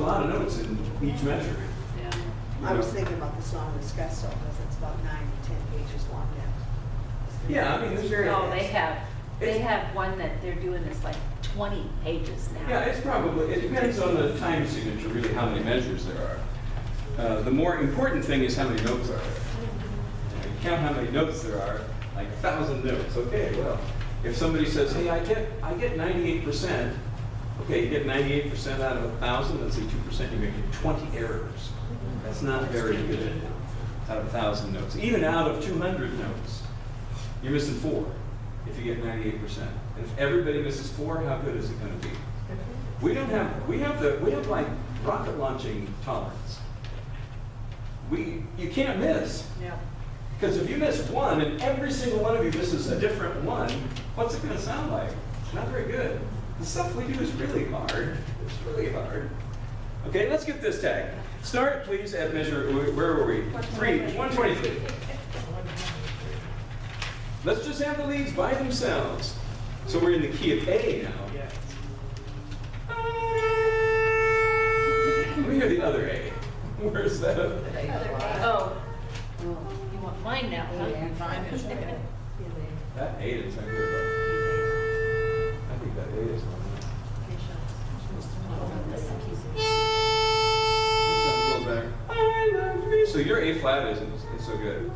lot of notes in each measure. Yeah. I was thinking about the song Espresso, because it's about 9 to 10 pages long yet. Yeah, I mean, there's very. No, they have one that they're doing this like 20 pages now. Yeah, it depends on the time signature, really, how many measures there are. The more important thing is how many notes are there. You count how many notes there are, like 1,000 notes. Okay, well, if somebody says, hey, I get 98%, okay, you get 98% out of 1,000, let's say 2%, you're making 20 errors. That's not very good out of 1,000 notes. Even out of 200 notes, you're missing 4 if you get 98%. And if everybody misses 4, how good is it going to be? We have like rocket launching tolerance. You can't miss. Yeah. Because if you miss 1 and every single one of you misses a different 1, what's it going to sound like? Not very good. The stuff we do is really hard. It's really hard. Okay, let's get this tag. Start, please, at measure, where were we? 123. Let's just have the leads by themselves. So we're in the key of A now. Let me hear the other A. Where's that? Oh, you want mine now, huh? That 8 is not good. I think that 8 is one. So your A flat isn't so good,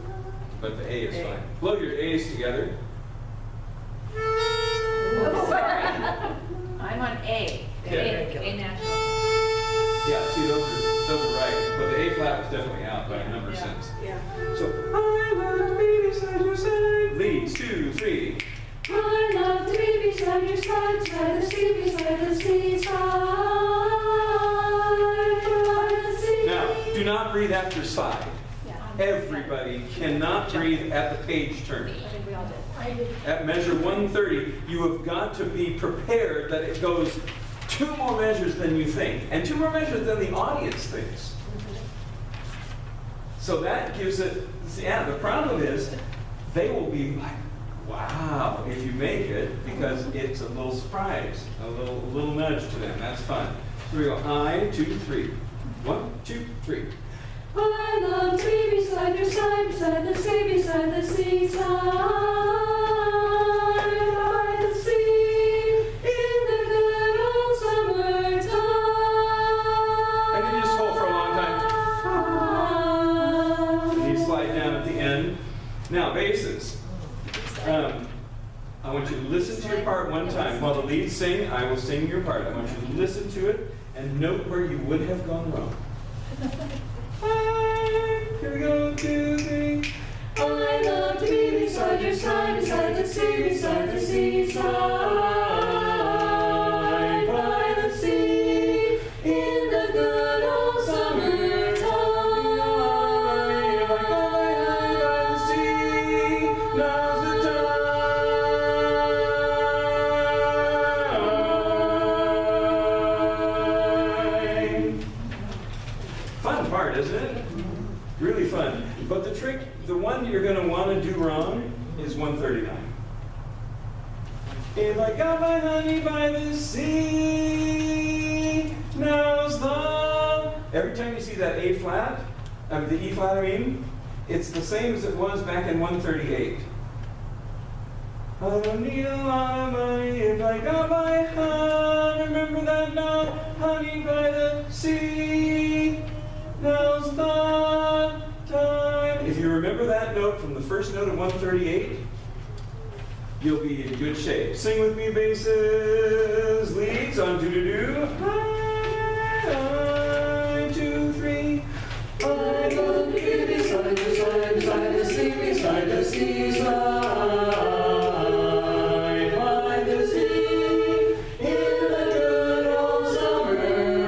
but the A is fine. Blow your A's together. Oh, sorry. I'm on A. Yeah. A natural. Yeah, see, those are right, but the A flat was definitely out by a number of cents. Yeah. So I love to be beside your side. Leads 2, 3. I love to be beside your side, beside the sea, beside the sea. Now, do not breathe after side. Everybody cannot breathe at the page turn. I think we all did. I did. At measure 130, you have got to be prepared that it goes 2 more measures than you think, and 2 more measures than the audience thinks. So that gives it, yeah, the problem is they will be like, wow, if you make it, because it's a little surprise, a little nudge to them. That's fun. So we go, I, 2, 3. 1, 2, 3. I love to be beside your side, beside the seaside, by the sea, in the good old summertime. And then you just hold for a long time. And you slide down at the end. Now, basses. I want you to listen to your part one time. While the leads sing, I will sing your part. I want you to listen to it and note where you would have gone wrong. Here we go, 2, 3. I love to be beside your side, beside the seaside, by the sea, in the good old summertime. If I go my hand by the sea, now's the time. Fun part, isn't it? Really fun. But the trick, the one you're going to want to do wrong is 139. If I got my honey by the sea, now's the... Every time you see that A flat, the E flat, I mean, it's the same as it was back in 138. I don't need a lot of money if I got my honey. Remember that now? Honey by the sea, now's the time. If you remember that note from the first note of 138, you'll be in good shape. Sing with me, basses, leads on do-do-do. I, 2, 3. I love to be beside the side, beside the sea, beside the seaside, by the sea, in the good old summer.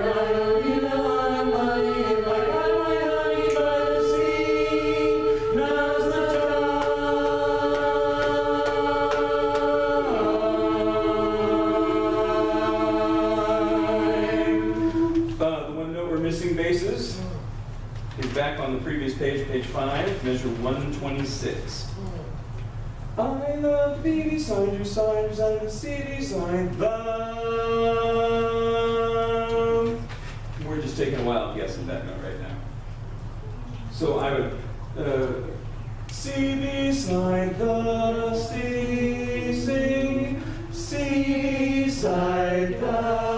I don't need a lot of money if I got my honey by the sea. Now's the time. The one note we're missing, basses, is back on the previous page, page 5, measure 126. I love to be beside your side, beside the sea, beside love. We're just just taking a while guessing that note right now. So I would see beside the sea, sing, seaside the.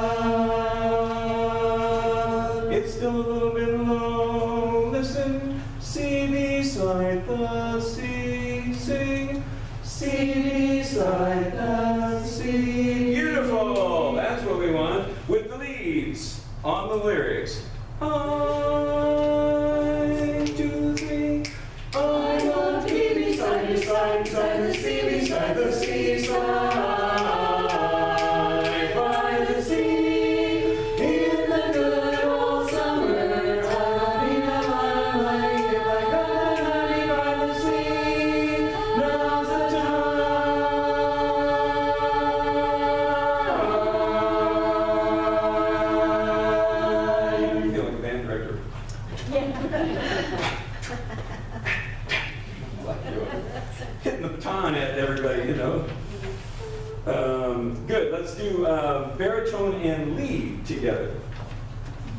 It's still a little bit low. Listen, see beside the sea, sing, see beside the sea. Beautiful. That's what we want with the leads on the lyrics. 1, 2, 3. I want to be beside you, beside the sea, beside the seaside, by the sea, in the good old summer time. If I got honey by the sea, now's the time. You feel like a band director. Hitting the baton at everybody, you know. Good, let's do baritone and lead together.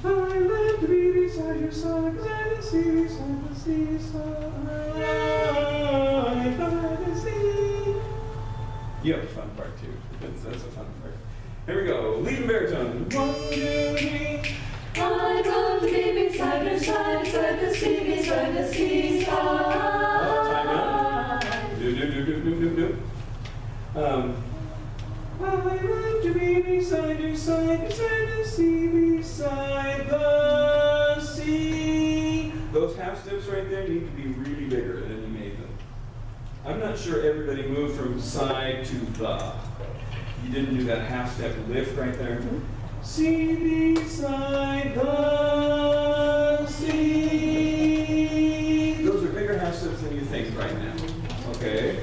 I like to be beside your side, beside the sea, beside the seaside, by the sea. You have a fun part too. That's a fun part. Here we go, lead and baritone. 1, 2, 3. I'd love to be beside your side, beside the sea, beside the seaside. Time out. Do. I like to be beside your side, beside the sea, beside the sea. Those half steps right there need to be really bigger than you made them. I'm not sure everybody moved from side to the. You didn't do that half step lift right there. See beside the sea. Those are bigger half steps than you think right now. Okay?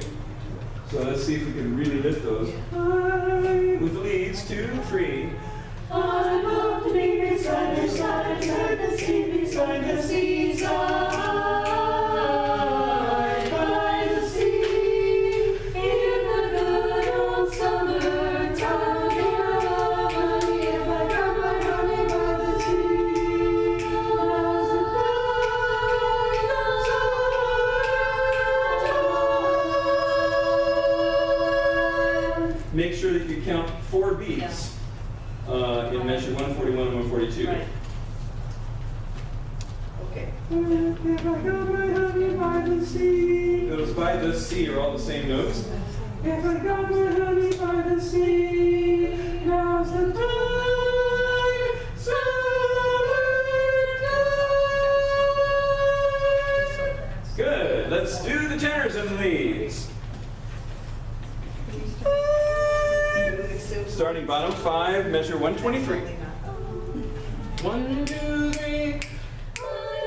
So let's see if we can really lift those. With the leads, 2, 3. I'd love to be beside your side, beside the sea, beside the seaside, by the sea, in the good old summer time. If I got my honey by the sea, now's the time. Make sure that you count 4 beats in measure 141 and 142. Right. Okay. If I got my honey by the sea. Those by the sea are all the same notes. If I got my honey by the sea, now's the time, summertime. Good. Let's do the tenors and the leads. Starting bottom 5, measure 123. 1, 2, 3. I'd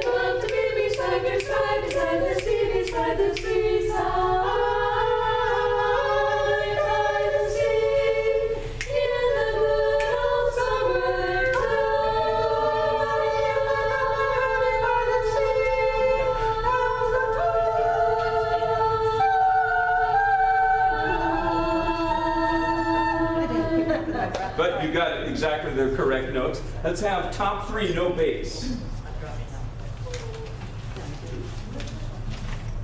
love to be beside your side, beside the sea, beside the seaside, by the sea, in the good old summer time. By the sea, now's the time. But you got it exactly the correct notes. Let's have top 3, no bass.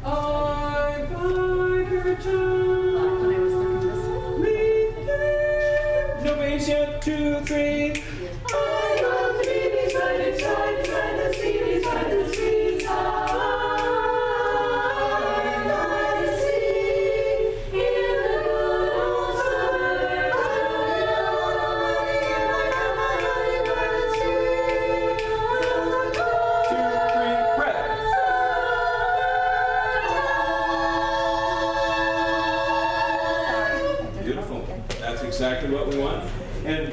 I buy her no bass yet, 2, 3. I'd love to be beside your side, beside the sea, beside the seaside, by the sea, in the good old summer exactly what we want. And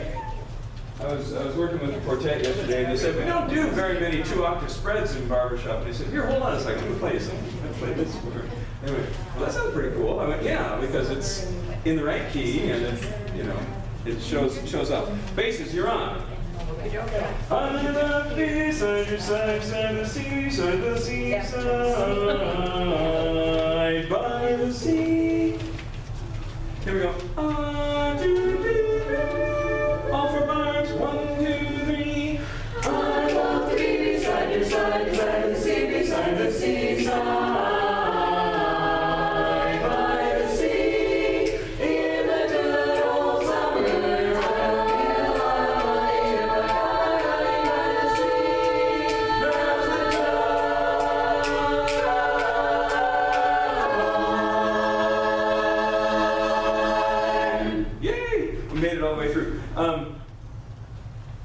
I was working with the quartet yesterday, and they said, we don't do very many 2-octave spreads in barbershop. And they said, here, hold on a second, let me play something. Let me play this for her. Anyway, well, that sounds pretty cool. I went, yeah, because it's in the right key, and it, you know, it shows up. Basses, you're on. On the beside your side, side the seaside, the seaside, by the sea. Here we go. On, 2, 3, all 4 bars. 1, 2, 3. beside the sea, beside the seaside, by the sea, in the good old summer time. Yay! We made it all the way through.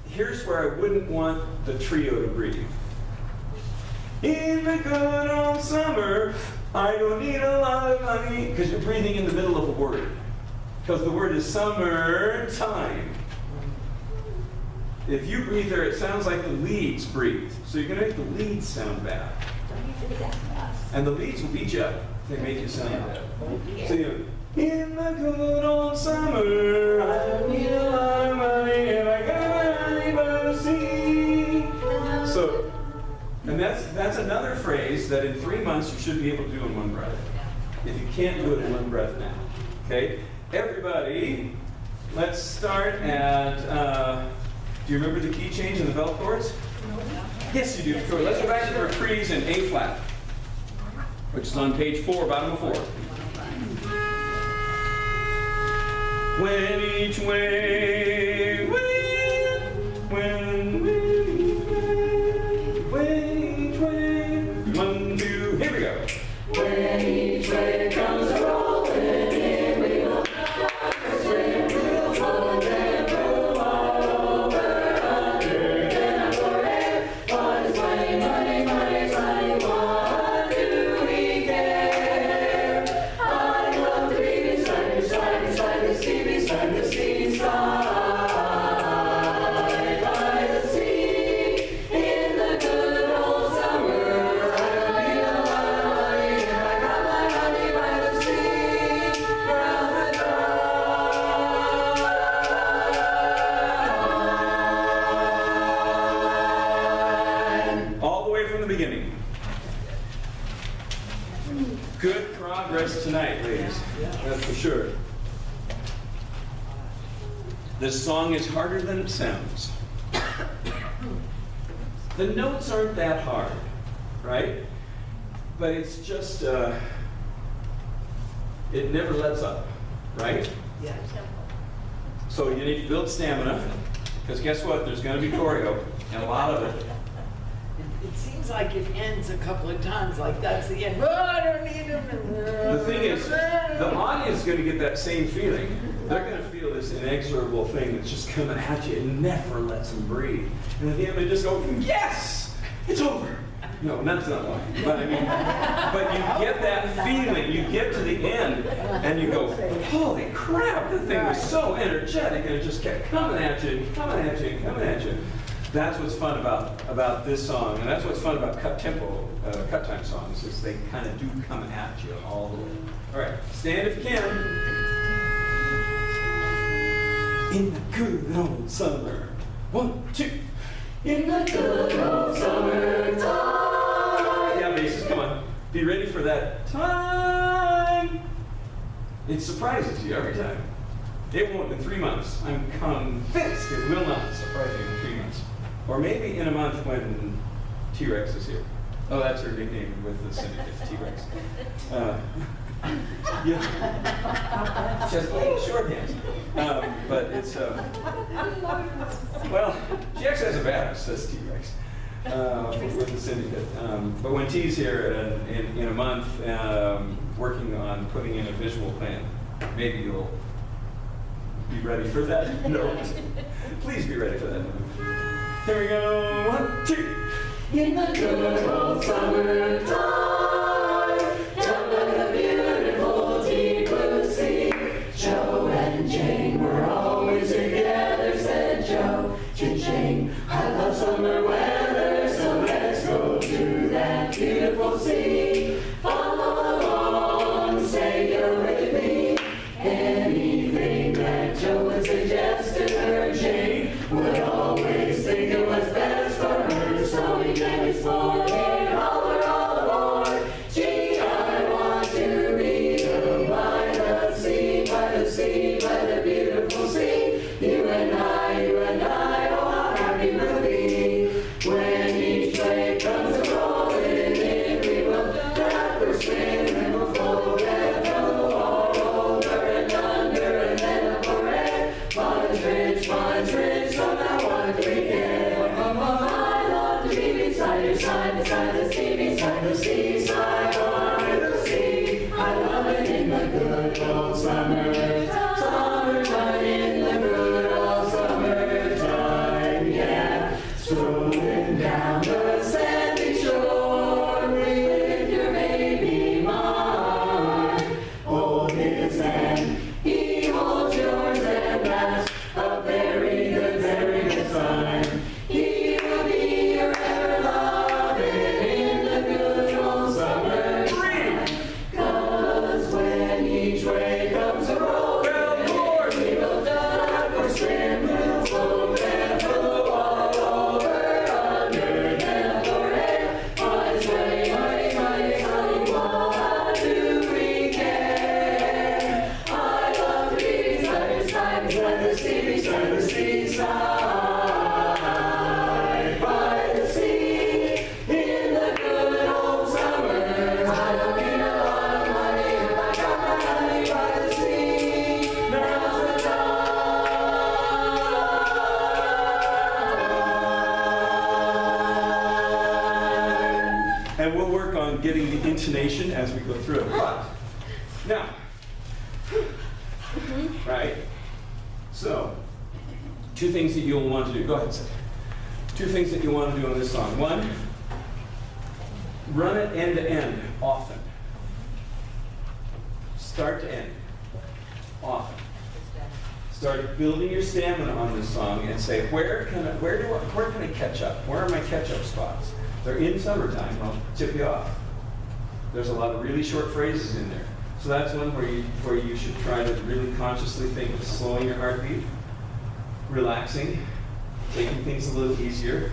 Here's where I wouldn't want the trio to breathe. In the good old summer, I don't need a lot of money. Because you're breathing in the middle of a word. Because the word is summertime. If you breathe there, it sounds like the leads breathe. So you're going to make the leads sound bad. And the leads will beat you up if they make you sound bad. So you know, in the good old summer, I don't need a lot of money if I got money by the sea. So, and that's another phrase that in 3 months you should be able to do in one breath. If you can't do it in one breath now. Okay? Everybody, let's start at, do you remember the key change in the bell chords? Yes, you do. So let's go back to the reprise in A flat, which is on page 4, bottom of 4. When each way, when each way, 1, 2, here we go. When each wave comes rolling in, we will swim, we'll float and roll all over under. Then I'm forever. What is money, money, money, money? What do we care? I love to be beside the sea, beside the seaside, by the sea, in the good old summer. I don't need a lot of money if I got my honey by the sea, round the time. All the way from the beginning. Good progress tonight, ladies. That's for sure. This song is harder than it sounds. The notes aren't that hard, right? But it's just, it never lets up, right? Yeah. So you need to build stamina, because guess what? There's going to be choreo, and a lot of it. It seems like it ends a couple of times, like that's the end. Oh, I don't need him. The thing is, the audience is going to get that same feeling. They're going to feel this inexorable thing that's just coming at you and never lets them breathe. And at the end, they just go, yes, it's over. No, that's not why. But I mean, but you get that feeling. You get to the end, and you go, holy crap, the thing was so energetic, and it just kept coming at you, and coming at you, and coming at you. That's what's fun about this song, and that's what's fun about cut time songs, is they kind of do come at you all the way. All right, stand if you can. In the good old summer. 1, 2. In the good old summertime. Yeah, basses, come on. Be ready for that time. It surprises you every time. It won't in 3 months. I'm convinced it will not surprise you in 3 months. Or maybe in a month when T-Rex is here. Oh, that's her nickname with the syndicate, T-Rex. Yeah. She has a little shorthand. But it's, well, she actually has a badge that says T-Rex with the syndicate. But when T's here in a month, working on putting in a visual plan, maybe you'll be ready for that note. Please be ready for that note. Here we go. 1, 2. In the good old summertime, down by the beautiful deep blue sea, Joe and Jane were always together, said Joe to Jane. I love summer weather, so let's go to that beautiful sea. Follow along, say you're with me. Anything that Joe would suggest to her, Jane would always think it was best for her. So we can explore and holler all aboard. Gee, I want to be by the sea, by the sea, by the beautiful sea. You and I, oh how happy we'll be when each wave beside the sea, beside the seaside by the sea. I love it in the good old summertime, summertime in the good old summertime, yeah. Strolling down the sandy shore with your baby mine. Hold his hand, he holds yours, and that's a very good sign. He will be your ever loving in the good old summertime. 'Cause when each wave comes rolling, we will duck or swim, we'll float and flow all over, under and forever. Honey, honey, honey, honey, what do we care? I love to be beside the sea, beside the seaside by the sea, in the good old summer. I don't need a lot of money if I got my honey by the sea. Now's the time. And we'll work on getting the intonation as we go through it. But, now, right? So, two things that you'll want to do. Go ahead, Seth. Two things that you want to do on this song. One, run it end to end often. Start to end. Often. Start building your stamina on this song and say, where can I catch up? Where are my catch-up spots? They're in summertime, I'll tip you off. There's a lot of really short phrases in there. So that's one where you should try to really consciously think of slowing your heartbeat, relaxing, taking things a little easier.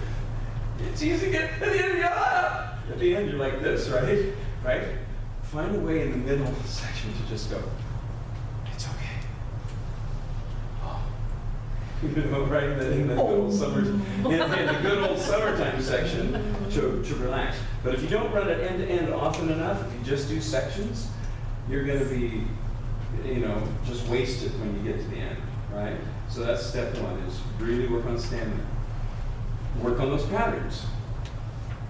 It's easy to get at the end, at the end you're like this, right? Right? Find a way in the middle section to just go, it's okay. Oh. Right in the good old summer, in the good old summertime section to relax. But if you don't run it end to end often enough, if you just do sections, you're going to be, just wasted when you get to the end, right? So that's step one, is really work on stamina. Work on those patterns.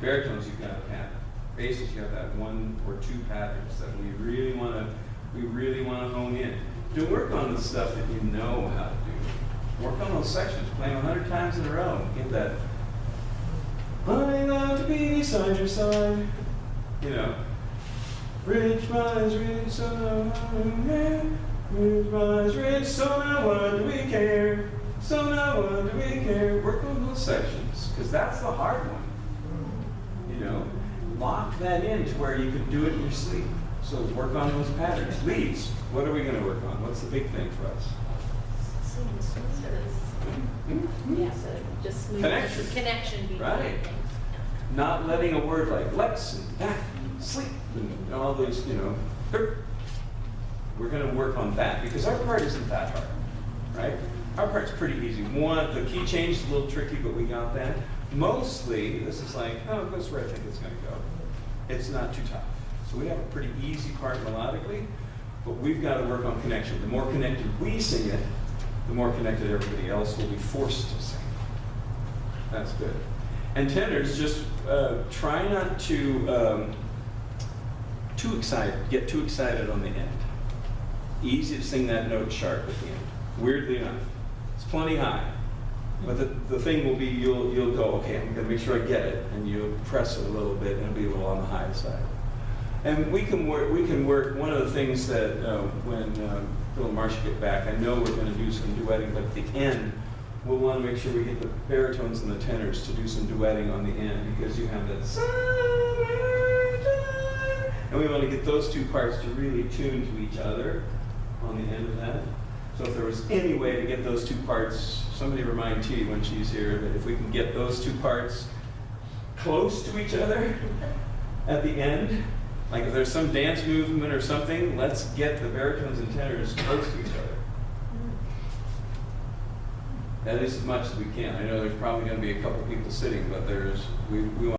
Baritones, you've got a pattern. Basses, you have that one or two patterns that we really want to hone in. Do work on the stuff that you know how to do. Work on those sections, playing 100 times in a row. Get that. I love to be beside your side. Rich rise, rich, so no one care. Rich rise, rich, so no one do we care. So no one do we care. Work on those sections, because that's the hard one. Lock that in to where you can do it in your sleep. So work on those patterns. Leads, what are we going to work on? What's the big thing for us? Yeah, so just smooth connection between Right. things. Not letting a word like let's and that and sleep and all those, we're going to work on that because our part isn't that hard, right? Our part's pretty easy. The key change is a little tricky, but we got that. Mostly, this is like, oh, it goes where I think it's going to go. It's not too tough. So we have a pretty easy part melodically, but we've got to work on connection. The more connected we sing it, the more connected everybody else will be forced to sing. That's good. And tenors, just try not to get too excited on the end. Easy to sing that note sharp at the end. Weirdly enough, it's plenty high. But the thing will be, you'll go, okay, I'm going to make sure I get it, and you'll press it a little bit, and it'll be a little on the high side. And we can work. One of the things that when Phil and Marcia get back, I know we're going to do some duetting, but at the end, we'll want to make sure we get the baritones and the tenors to do some duetting on the end, because you have that summertime, and we want to get those two parts to really tune to each other on the end of that. So if there was any way to get those two parts, somebody remind T when she's here that if we can get those two parts close to each other at the end, like if there's some dance movement or something, let's get the baritones and tenors close to each other. At least as much as we can. I know there's probably going to be a couple people sitting, but we want